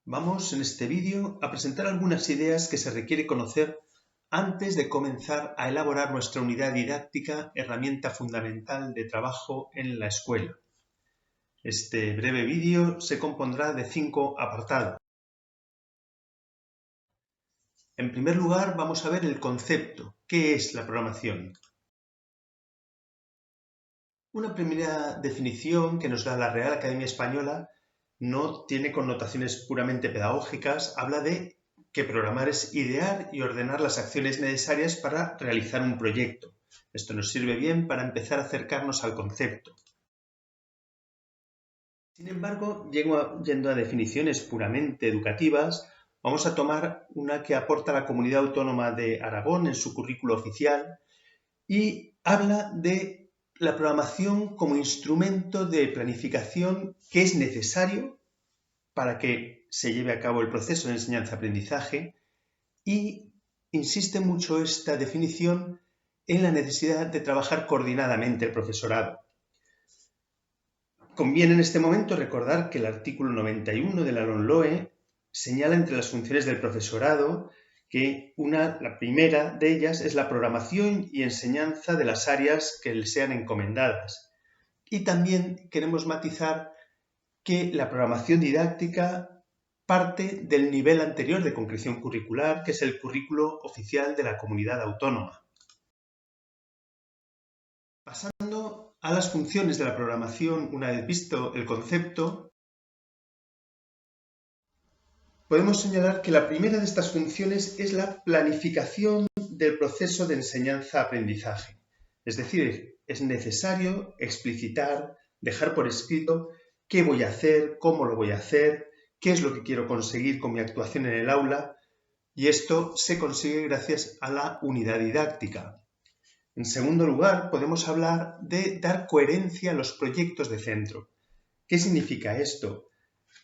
Vamos en este vídeo a presentar algunas ideas que se requiere conocer antes de comenzar a elaborar nuestra unidad didáctica, herramienta fundamental de trabajo en la escuela. Este breve vídeo se compondrá de 5 apartados. En primer lugar, vamos a ver el concepto. ¿Qué es la programación? Una primera definición que nos da la Real Academia Española no tiene connotaciones puramente pedagógicas, habla de que programar es idear y ordenar las acciones necesarias para realizar un proyecto. Esto nos sirve bien para empezar a acercarnos al concepto. Sin embargo, yendo a definiciones puramente educativas, vamos a tomar una que aporta la Comunidad Autónoma de Aragón en su currículo oficial y habla de la programación como instrumento de planificación que es necesario para que se lleve a cabo el proceso de enseñanza-aprendizaje y insiste mucho esta definición en la necesidad de trabajar coordinadamente el profesorado. Conviene en este momento recordar que el artículo 91 de la LOMLOE señala entre las funciones del profesorado que la primera de ellas es la programación y enseñanza de las áreas que le sean encomendadas. Y también queremos matizar que la programación didáctica parte del nivel anterior de concreción curricular, que es el currículo oficial de la comunidad autónoma. Pasando a las funciones de la programación, una vez visto el concepto, podemos señalar que la primera de estas funciones es la planificación del proceso de enseñanza-aprendizaje. Es decir, es necesario explicitar, dejar por escrito qué voy a hacer, cómo lo voy a hacer, qué es lo que quiero conseguir con mi actuación en el aula, y esto se consigue gracias a la unidad didáctica. En segundo lugar, podemos hablar de dar coherencia a los proyectos de centro. ¿Qué significa esto?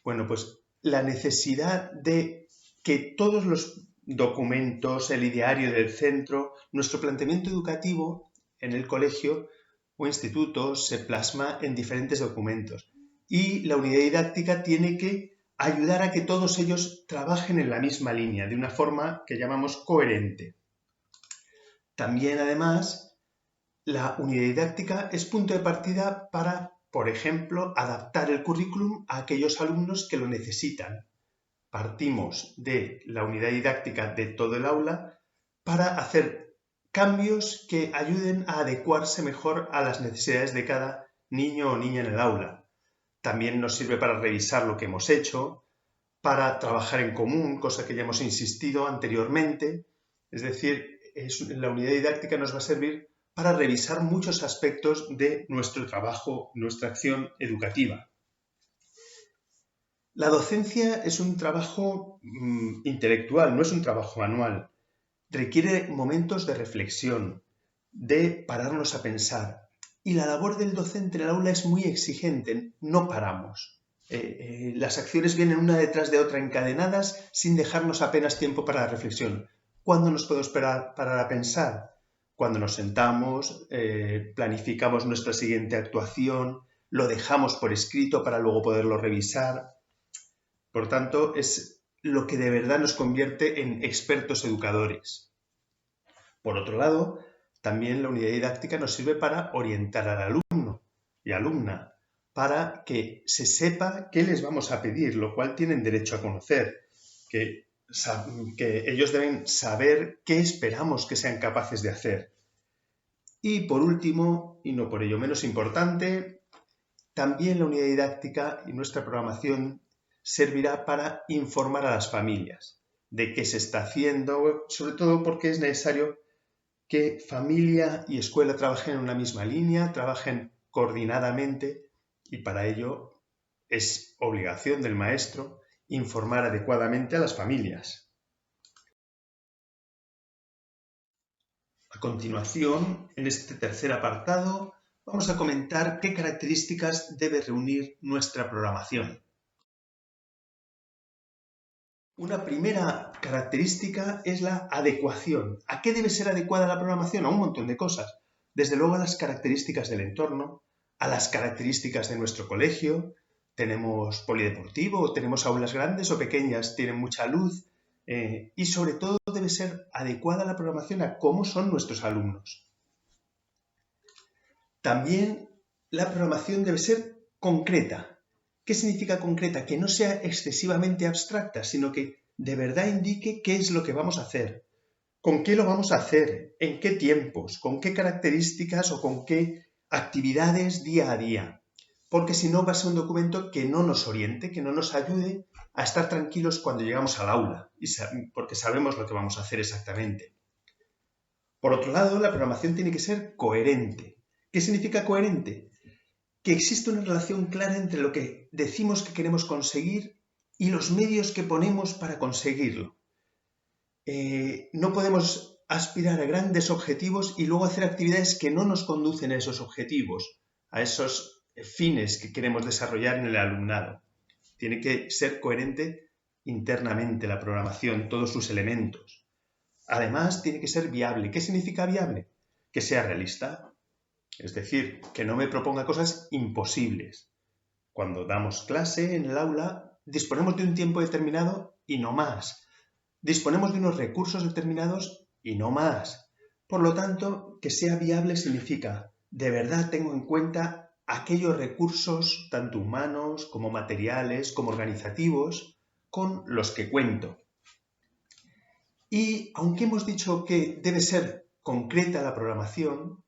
Bueno, pues la necesidad de que todos los documentos, el ideario del centro, nuestro planteamiento educativo en el colegio o instituto se plasma en diferentes documentos y la unidad didáctica tiene que ayudar a que todos ellos trabajen en la misma línea, de una forma que llamamos coherente. También, además, la unidad didáctica es punto de partida para, por ejemplo, adaptar el currículum a aquellos alumnos que lo necesitan. Partimos de la unidad didáctica de todo el aula para hacer cambios que ayuden a adecuarse mejor a las necesidades de cada niño o niña en el aula. También nos sirve para revisar lo que hemos hecho, para trabajar en común, cosa que ya hemos insistido anteriormente. Es decir, la unidad didáctica nos va a servir para revisar muchos aspectos de nuestro trabajo, nuestra acción educativa. La docencia es un trabajo intelectual, no es un trabajo manual. Requiere momentos de reflexión, de pararnos a pensar. Y la labor del docente en el aula es muy exigente, no paramos. Las acciones vienen una detrás de otra encadenadas sin dejarnos apenas tiempo para la reflexión. ¿Cuándo nos podemos parar a pensar? Cuando nos sentamos, planificamos nuestra siguiente actuación, lo dejamos por escrito para luego poderlo revisar. Por tanto, es lo que de verdad nos convierte en expertos educadores. Por otro lado, también la unidad didáctica nos sirve para orientar al alumno y alumna, para que se sepa qué les vamos a pedir, lo cual tienen derecho a conocer, que ellos deben saber qué esperamos que sean capaces de hacer. Y por último, y no por ello menos importante, también la unidad didáctica y nuestra programación servirá para informar a las familias de qué se está haciendo, sobre todo porque es necesario que familia y escuela trabajen en una misma línea, trabajen coordinadamente y para ello es obligación del maestro informar adecuadamente a las familias. A continuación, en este tercer apartado, vamos a comentar qué características debe reunir nuestra programación. Una primera característica es la adecuación. ¿A qué debe ser adecuada la programación? A un montón de cosas. Desde luego a las características del entorno, a las características de nuestro colegio, tenemos polideportivo, tenemos aulas grandes o pequeñas, tienen mucha luz y sobre todo debe ser adecuada la programación a cómo son nuestros alumnos. También la programación debe ser concreta. ¿Qué significa concreta? Que no sea excesivamente abstracta, sino que de verdad indique qué es lo que vamos a hacer, con qué lo vamos a hacer, en qué tiempos, con qué características o con qué actividades día a día. Porque si no va a ser un documento que no nos oriente, que no nos ayude a estar tranquilos cuando llegamos al aula, porque sabemos lo que vamos a hacer exactamente. Por otro lado, la programación tiene que ser coherente. ¿Qué significa coherente? Que existe una relación clara entre lo que decimos que queremos conseguir y los medios que ponemos para conseguirlo. No podemos aspirar a grandes objetivos y luego hacer actividades que no nos conducen a esos objetivos, a esos fines que queremos desarrollar en el alumnado. Tiene que ser coherente internamente la programación, todos sus elementos. Además, tiene que ser viable. ¿Qué significa viable? Que sea realista. Es decir, que no me proponga cosas imposibles. Cuando damos clase en el aula, disponemos de un tiempo determinado y no más. Disponemos de unos recursos determinados y no más. Por lo tanto, que sea viable significa, de verdad tengo en cuenta aquellos recursos, tanto humanos como materiales, como organizativos, con los que cuento. Y aunque hemos dicho que debe ser concreta la programación,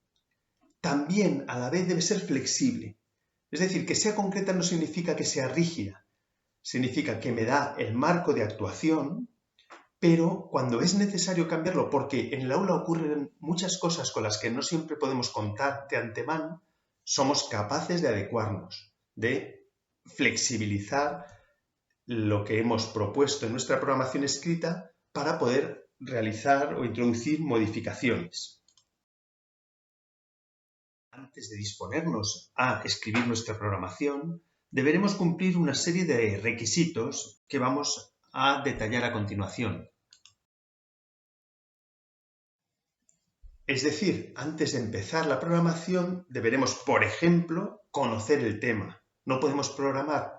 también a la vez debe ser flexible. Es decir, que sea concreta no significa que sea rígida. Significa que me da el marco de actuación, pero cuando es necesario cambiarlo, porque en el aula ocurren muchas cosas con las que no siempre podemos contar de antemano, somos capaces de adecuarnos, de flexibilizar lo que hemos propuesto en nuestra programación escrita para poder realizar o introducir modificaciones. Antes de disponernos a escribir nuestra programación, deberemos cumplir una serie de requisitos que vamos a detallar a continuación. Es decir, antes de empezar la programación, deberemos, por ejemplo, conocer el tema. No podemos programar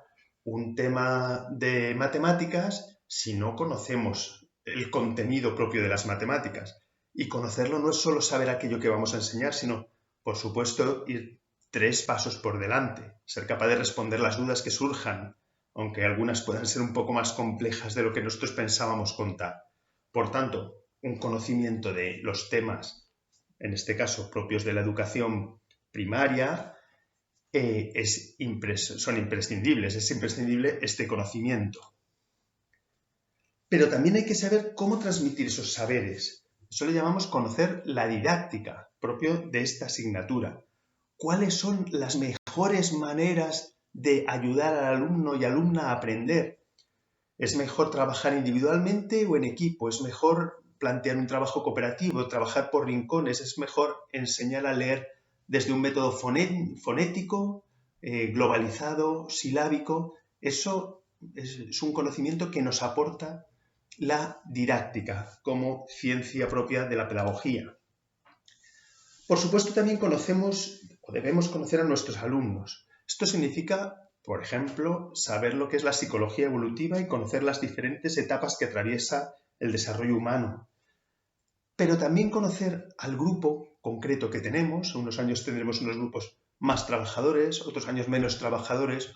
un tema de matemáticas si no conocemos el contenido propio de las matemáticas. Y conocerlo no es solo saber aquello que vamos a enseñar, sino, por supuesto, ir 3 pasos por delante, ser capaz de responder las dudas que surjan, aunque algunas puedan ser un poco más complejas de lo que nosotros pensábamos contar. Por tanto, un conocimiento de los temas, en este caso propios de la educación primaria, son imprescindibles, es imprescindible este conocimiento. Pero también hay que saber cómo transmitir esos saberes. Eso le llamamos conocer la didáctica, propio de esta asignatura. ¿Cuáles son las mejores maneras de ayudar al alumno y alumna a aprender? ¿Es mejor trabajar individualmente o en equipo? ¿Es mejor plantear un trabajo cooperativo, trabajar por rincones? ¿Es mejor enseñar a leer desde un método fonético, globalizado, silábico? Eso es un conocimiento que nos aporta la didáctica como ciencia propia de la pedagogía. Por supuesto, también conocemos o debemos conocer a nuestros alumnos. Esto significa, por ejemplo, saber lo que es la psicología evolutiva y conocer las diferentes etapas que atraviesa el desarrollo humano. Pero también conocer al grupo concreto que tenemos. Unos años tendremos unos grupos más trabajadores, otros años menos trabajadores.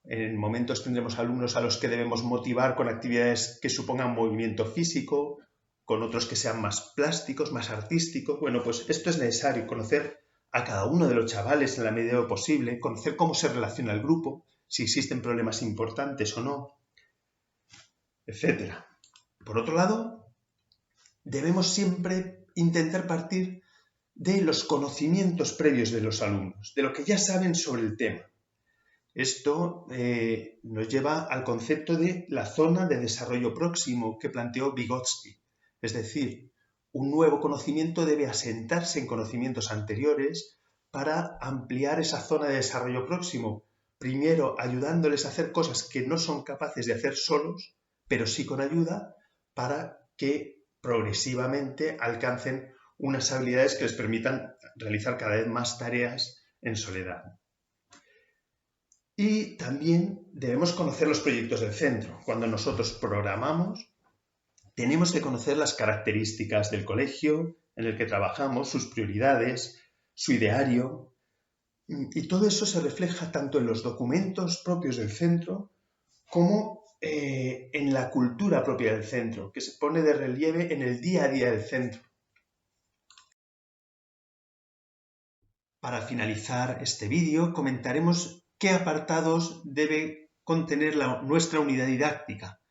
En momentos tendremos alumnos a los que debemos motivar con actividades que supongan movimiento físico, con otros que sean más plásticos, más artísticos. Bueno, pues esto es necesario, conocer a cada uno de los chavales en la medida de lo posible, conocer cómo se relaciona el grupo, si existen problemas importantes o no, etc. Por otro lado, debemos siempre intentar partir de los conocimientos previos de los alumnos, de lo que ya saben sobre el tema. Esto nos lleva al concepto de la zona de desarrollo próximo que planteó Vygotsky. Es decir, un nuevo conocimiento debe asentarse en conocimientos anteriores para ampliar esa zona de desarrollo próximo. Primero, ayudándoles a hacer cosas que no son capaces de hacer solos, pero sí con ayuda, para que progresivamente alcancen unas habilidades que les permitan realizar cada vez más tareas en soledad. Y también debemos conocer los proyectos del centro. Cuando nosotros programamos, tenemos que conocer las características del colegio en el que trabajamos, sus prioridades, su ideario, y todo eso se refleja tanto en los documentos propios del centro como en la cultura propia del centro, que se pone de relieve en el día a día del centro. Para finalizar este vídeo, comentaremos qué apartados debe contener nuestra unidad didáctica.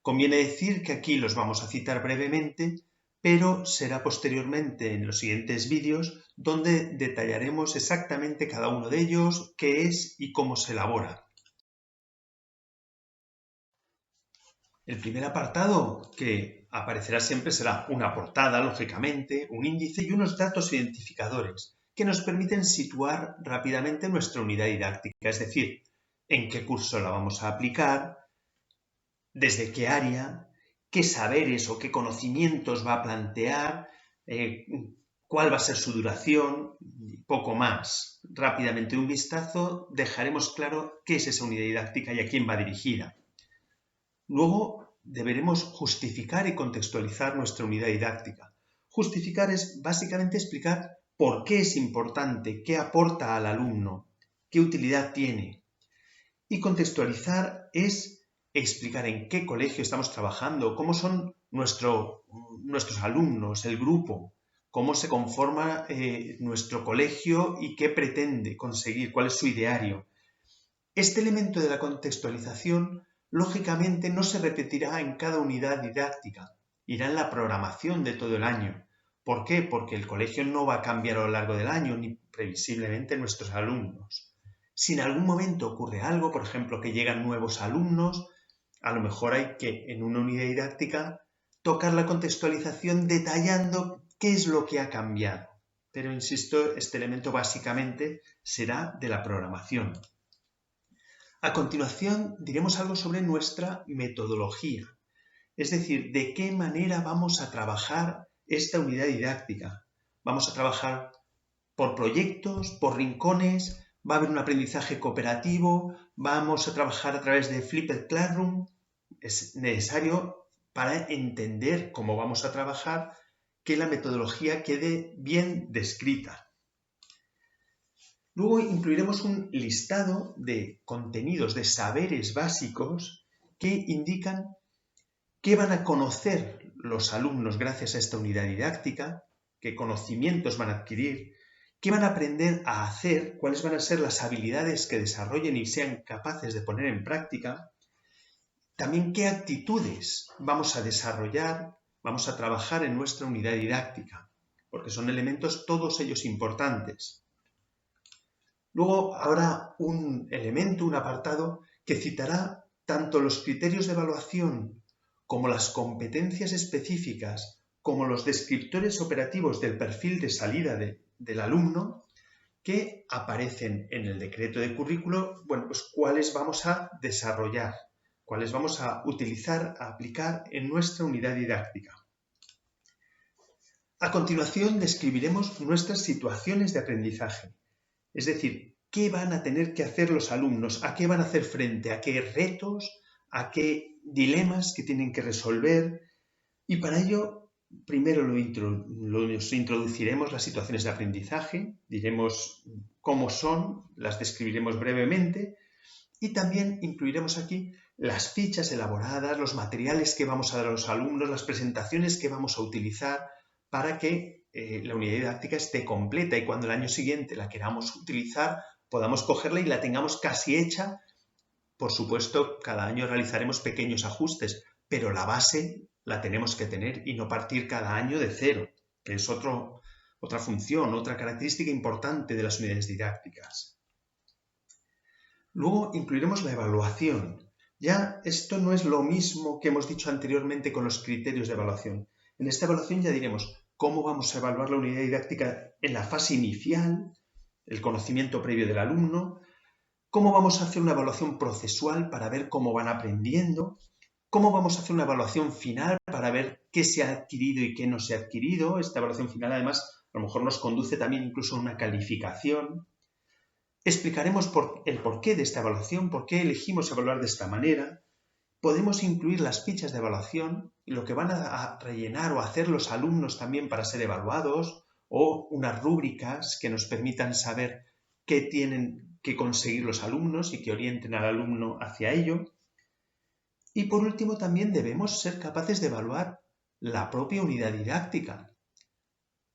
Conviene decir que aquí los vamos a citar brevemente, pero será posteriormente en los siguientes vídeos donde detallaremos exactamente cada uno de ellos, qué es y cómo se elabora. El primer apartado que aparecerá siempre será una portada, lógicamente, un índice y unos datos identificadores que nos permiten situar rápidamente nuestra unidad didáctica, es decir, en qué curso la vamos a aplicar, desde qué área, qué saberes o qué conocimientos va a plantear, cuál va a ser su duración, poco más. Rápidamente un vistazo, dejaremos claro qué es esa unidad didáctica y a quién va dirigida. Luego deberemos justificar y contextualizar nuestra unidad didáctica. Justificar es básicamente explicar por qué es importante, qué aporta al alumno, qué utilidad tiene. Y contextualizar es explicar en qué colegio estamos trabajando, cómo son nuestros alumnos, el grupo, cómo se conforma nuestro colegio y qué pretende conseguir, cuál es su ideario. Este elemento de la contextualización, lógicamente, no se repetirá en cada unidad didáctica, irá en la programación de todo el año. ¿Por qué? Porque el colegio no va a cambiar a lo largo del año, ni previsiblemente nuestros alumnos. Si en algún momento ocurre algo, por ejemplo, que llegan nuevos alumnos, a lo mejor hay que, en una unidad didáctica, tocar la contextualización detallando qué es lo que ha cambiado. Pero, insisto, este elemento básicamente será de la programación. A continuación, diremos algo sobre nuestra metodología, es decir, de qué manera vamos a trabajar esta unidad didáctica. Vamos a trabajar por proyectos, por rincones, va a haber un aprendizaje cooperativo, vamos a trabajar a través de Flipped Classroom. Es necesario para entender cómo vamos a trabajar que la metodología quede bien descrita. Luego incluiremos un listado de contenidos, de saberes básicos que indican qué van a conocer los alumnos gracias a esta unidad didáctica, qué conocimientos van a adquirir, qué van a aprender a hacer, cuáles van a ser las habilidades que desarrollen y sean capaces de poner en práctica, también qué actitudes vamos a desarrollar, vamos a trabajar en nuestra unidad didáctica, porque son elementos todos ellos importantes. Luego habrá un elemento, un apartado, que citará tanto los criterios de evaluación como las competencias específicas, como los descriptores operativos del perfil de salida del alumno, que aparecen en el decreto de currículo, pues cuáles vamos a desarrollar, cuáles vamos a utilizar, a aplicar en nuestra unidad didáctica. A continuación describiremos nuestras situaciones de aprendizaje. Es decir, ¿qué van a tener que hacer los alumnos? ¿A qué van a hacer frente? ¿A qué retos? ¿A qué dilemas que tienen que resolver? Y para ello, primero los introduciremos las situaciones de aprendizaje, diremos cómo son, las describiremos brevemente y también incluiremos aquí las fichas elaboradas, los materiales que vamos a dar a los alumnos, las presentaciones que vamos a utilizar para que la unidad didáctica esté completa y cuando el año siguiente la queramos utilizar podamos cogerla y la tengamos casi hecha. Por supuesto, cada año realizaremos pequeños ajustes, pero la base la tenemos que tener y no partir cada año de cero, que es otra función, otra característica importante de las unidades didácticas. Luego incluiremos la evaluación. Ya esto no es lo mismo que hemos dicho anteriormente con los criterios de evaluación. En esta evaluación ya diremos cómo vamos a evaluar la unidad didáctica en la fase inicial, el conocimiento previo del alumno, cómo vamos a hacer una evaluación procesual para ver cómo van aprendiendo, cómo vamos a hacer una evaluación final para ver qué se ha adquirido y qué no se ha adquirido. Esta evaluación final, además, a lo mejor nos conduce también incluso a una calificación. Explicaremos el porqué de esta evaluación, por qué elegimos evaluar de esta manera. Podemos incluir las fichas de evaluación, lo que van a rellenar o hacer los alumnos también para ser evaluados, o unas rúbricas que nos permitan saber qué tienen que conseguir los alumnos y que orienten al alumno hacia ello. Y por último, también debemos ser capaces de evaluar la propia unidad didáctica.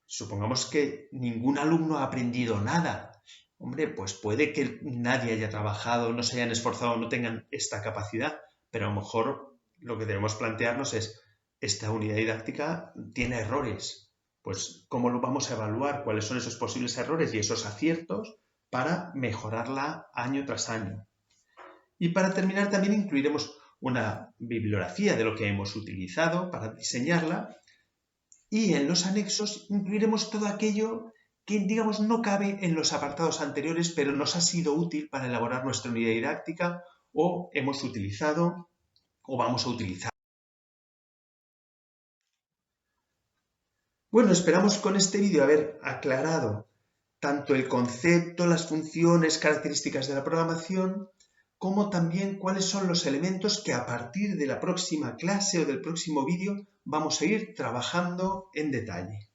Supongamos que ningún alumno ha aprendido nada. Hombre, pues puede que nadie haya trabajado, no se hayan esforzado, no tengan esta capacidad, pero a lo mejor lo que debemos plantearnos es, esta unidad didáctica tiene errores. Pues, ¿cómo lo vamos a evaluar? ¿Cuáles son esos posibles errores y esos aciertos para mejorarla año tras año? Y para terminar también incluiremos una bibliografía de lo que hemos utilizado para diseñarla y en los anexos incluiremos todo aquello que, digamos, no cabe en los apartados anteriores, pero nos ha sido útil para elaborar nuestra unidad didáctica o hemos utilizado o vamos a utilizar. Bueno, esperamos con este vídeo haber aclarado tanto el concepto, las funciones, características de la programación, como también cuáles son los elementos que a partir de la próxima clase o del próximo vídeo vamos a ir trabajando en detalle.